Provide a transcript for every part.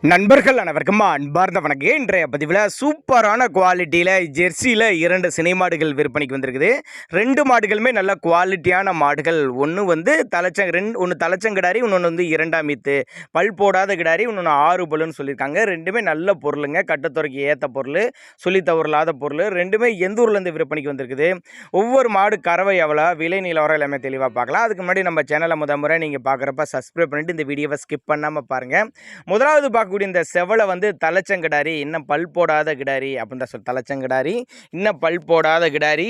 நண்பர்கள் அனைவருக்கும் அன்பார்ந்த வணக்கம். இன்றைய பதிவில் சூப்பரான குவாலிட்டியில் ஜெர்சியில் 2 சினை மாடுகள் விற்பனைக்கு வந்திருக்குது. 2 மாடுகளுமே நல்ல குவாலிட்டியான மாடுகள். ஒன்று தலைச்சங்கிடாரி, இன்னொன்று இரண்டாம் ஈத்து பல் போடாத கிடாரி, இன்னொன்று 6 பல்லுன்னு சொல்லியிருக்காங்க. ரெண்டுமே நல்ல பொருளுங்க, கட்டுத்துறைக்கு ஏற்ற பொருள், சொல்லி தவறில்லாத பொருள். ரெண்டுமே எந்த ஊர்லேருந்து விற்பனைக்கு வந்திருக்குது, ஒவ்வொரு மாடு கறவை எவ்வளோ, விலை நிலவரம் எல்லாமே தெளிவாக பார்க்கலாம். அதுக்கு முன்னாடி நம்ம சேனலை முறை நீங்கள் பார்க்குறப்ப சப்ஸ்கிரைப் பண்ணிவிட்டு இந்த வீடியோவை ஸ்கிப் பண்ணாமல் பாருங்கள். முதலாவது கூடிய இந்த செவலை தலைச்சங்கிடாரி, இன்னும் பல் போடாத கிடாரி அப்படின்னு தான் தலைச்சங்கிடாரி, இன்னும் பல் போடாத கிடாரி,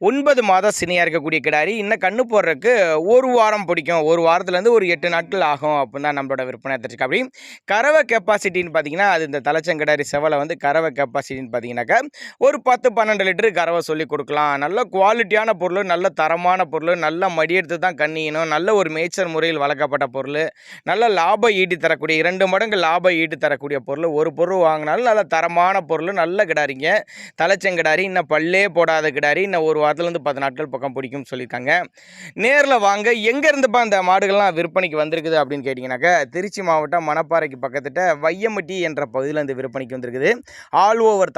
9 மாதம் சினியாக இருக்கக்கூடிய கிடாரி. இன்னும் கண்ணு போடுறதுக்கு ஒரு வாரம் பிடிக்கும், ஒரு வாரத்துலேருந்து ஒரு 8 நாட்கள் ஆகும் அப்படின்னு தான் நம்மளோட விற்பனை தெரிஞ்சுக்க. அப்படி கறவை கெப்பாசிட்டின்னு பார்த்தீங்கன்னா, அது இந்த தலைச்சங்கிடாரி செவலை கறவை கெப்பாசிட்டின்னு பார்த்தீங்கன்னாக்கா ஒரு 10-12 லிட்டரு கறவை சொல்லி கொடுக்கலாம். நல்ல குவாலிட்டியான பொருள், நல்ல தரமான பொருள், நல்ல மடியெடுத்து தான் கண்ணியணும், நல்ல ஒரு மேய்ச்சல் முறையில் வளர்க்கப்பட்ட பொருள், நல்ல லாபம் ஈட்டி தரக்கூடிய 2 மடங்கு லாபம் ஈட்டு தரக்கூடிய பொருள். ஒரு பொருள் வாங்கினாலும் நல்ல தரமான பொருள், நல்ல கிடாரிங்க, தலைச்சங்கிடாரி. இன்னும் பல்லே போடாத கிடாரி, இன்னும் ஒரு வாரத்துலேருந்து 10 நாட்கள் பக்கம் பிடிக்கும்னு சொல்லியிருக்காங்க. நேரில் வாங்க. எங்கேருந்துப்பா இந்த மாடுகள்லாம் விற்பனைக்கு வந்திருக்குது அப்படின்னு கேட்டிங்கனாக்கா, திருச்சி மாவட்டம் மணப்பாறைக்கு பக்கத்துட்ட வையம்பட்டி என்ற பகுதியில் இந்த விற்பனைக்கு வந்திருக்குது. ஆல் ஓவர்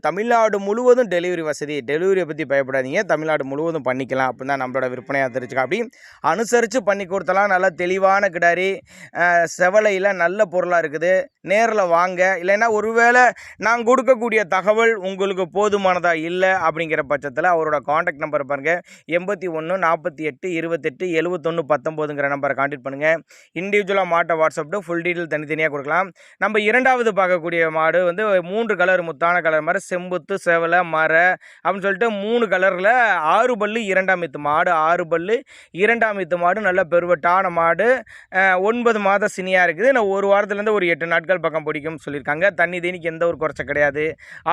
தமிழ்நாடு முழுவதும் டெலிவரி வசதி. டெலிவரியை பற்றி பயப்படாதீங்க, தமிழ்நாடு முழுவதும் பண்ணிக்கலாம் அப்படின்னு தான் நம்மளோட விற்பனையாக தெரிஞ்சுக்க. அப்படி அனுசரித்து பண்ணி கொடுத்தலாம். நல்ல தெளிவான கிடாரி, செவலையில் நல்ல பொருளாக இருக்குது. நேரில் வாங்க. இல்லைன்னா ஒருவேளை நான் கொடுக்கக்கூடிய தகவல் உங்களுக்கு போதுமானதாக இல்லை அப்படிங்கிற பட்சத்தில் அவரோட காண்டாக்ட் நம்பர் பாருங்கள், 81 48 28 71 19ங்கிற நம்பரை காண்டாக்ட் பண்ணுங்கள். இண்டிவிஜுவலாக மாட்டை வாட்ஸ்அப்பில் ஃபுல் டீட்டெயில் தனித்தனியாக கொடுக்கலாம். நம்ம இரண்டாவது பார்க்கக்கூடிய மாடு 3 கலர், முத்தான கலர் மாதிரி செம்புத்து செவலை மர அப்படின்னு சொல்லிட்டு 3 கலரில் 6 பல்லு இரண்டாம் ஈத்து மாடு. 6 பல்லு இரண்டாம் ஈத்து மாடு, நல்ல பெருவட்டான மாடு, 9 மாதம் சினியாக இருக்குது. நான் ஒரு வாரத்துலேருந்து ஒரு 8 நாட்கள் பக்கம் பிடிக்கும் சொல்லியிருக்காங்க. தண்ணி தீனிக்கு எந்த ஒரு குறைச்ச கிடையாது.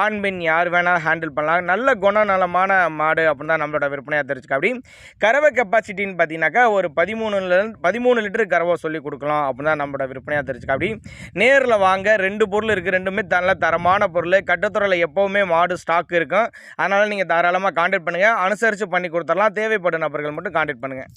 ஆண் பெண் யார் வேணாலும் ஹேண்டில் பண்ணலாம். நல்ல குணநலமான மாடு அப்படின்னு தான் நம்மளோட விற்பனையாக தெரிஞ்சுக்க. அப்படி கறவை கெப்பாசிட்டின்னு பார்த்தீங்கன்னாக்கா ஒரு 13 லிட்டரு கறவை சொல்லி கொடுக்கலாம் அப்படின்னு தான் நம்மளோட விற்பனையாக தெரிஞ்சுக்க. அப்படி நேரில் வாங்க. 2 பொருள் இருக்குது, ரெண்டுமே நல்ல தரமான பொருள். கட்டுத்துறையில் எப்போவுமே மாடு ஸ்டாக் இருக்கும். அதனால் நீங்கள் தாராளமாக காண்டாக்ட் பண்ணுங்கள், அனுசரித்து பண்ணி கொடுத்துடலாம். தேவைப்படும் நபர்கள் மட்டும் காண்டாக்ட் பண்ணுங்கள்.